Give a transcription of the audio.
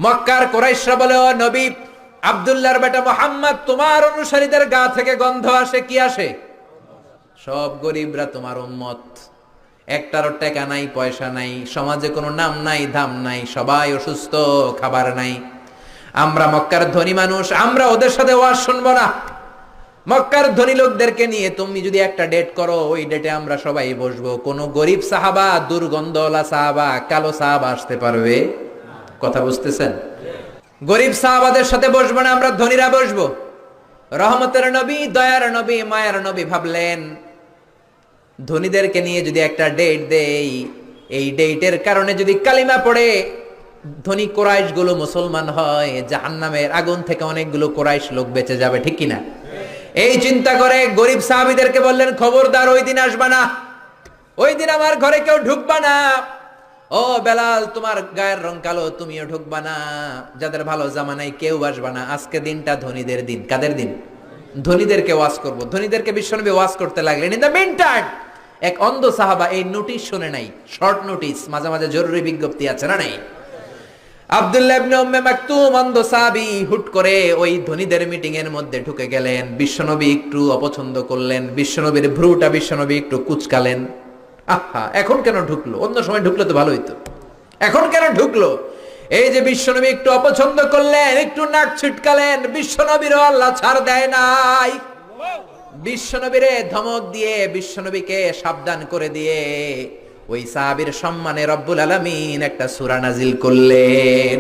মক্কার কুরাইশরা বলে, ও নবী, আব্দুল্লাহর বেটা মুহাম্মদ, তোমার অনুসারীদের গা থেকে গন্ধ আসে। কি আসে? সব গরিবরা তোমার উম্মত, একটারও টাকা নাই, পয়সা নাই, সমাজে কোনো নাম নাই, ধাম নাই, সবাই অসুস্থ, খাবার নাই। আমরা মক্কার ধনী মানুষ, আমরা ওদের সাথে ওয়াজ শুনবো না। মক্কার ধনী লোকদেরকে নিয়ে তুমি যদি একটা ডেট করো, ওই ডেটে আমরা সবাই বসবো। কোন গরিব সাহাবা, দুর্গন্ধওয়ালা সাহাবা, কালো সাহাবা আসতে পারবে? কথা বুঝতেছেন? গরিব সাহাবাদের সাথে বসবো না, আমরা ধনীরা বসবো। রহমতের নবী, দয়ার নবী, মায়ার নবী ভাবলেন, ধনীদেরকে নিয়ে যদি একটা ডেট দেই, এই ডেটের কারণে যদি কালিমা পড়ে ধনী কোরাইশ গুলো মুসলমান হয়, জাহান্নামের আগুন থেকে অনেকগুলো কোরাইশ লোক বেঁচে যাবে, ঠিক কিনা? এই চিন্তা করে গরিব সাহাবীদেরকে বললেন, খবরদার ওই দিন আসবা না, ওই দিন আমার ঘরে কেউ ঢুকবা না। ও বেলাল, তোমার গায়ের রং কালো, তুমিও ঢুকবা না। যাদের ভালো জামা নাই কেউ আসবা না। আজকে দিনটা ধনীদের দিন। কাদের দিন? ধনীদেরকে ওয়াজ করব। ধনীদেরকে বিশ্বনবী ওয়াজ করতে লাগলেন। ইন দ্য মিন টাইম এক অন্ধ সাহাবা এই নোটিশ শুনে নাই, শর্ট নোটিশ, মাঝে মাঝে জরুরি বিজ্ঞপ্তি আছে না নাই? আব্দুল্লাহ ইবনে উম্মে মাকতুম অন্ধ সাহাবী হুট করে ওই ধনীদের মিটিং এর মধ্যে ঢুকে গেলেন। বিশ্বনবী একটু অপছন্দ করলেন, বিশ্বনবীর ভ্রুটা বিশ্বনবী একটু কুঁচকালেন। আহা, এখন কেন ঢুকলো? অন্য সময় ঢুকলে তো ভালো হইতো, এখন কেন ঢুকলো? এই যে বিশ্বনবী একটু অপছন্দ করলেন, একটু নাক ছিটকালেন, বিশ্বনবীরও আল্লাহ ছাড় দেয় নাই। বিশ্বনবীরে ধমক দিয়ে, বিশ্বনবীকে সাবধান করে দিয়ে ওই সাহাবীর সম্মানে রব্বুল আলামিন একটা সূরা নাজিল করলেন।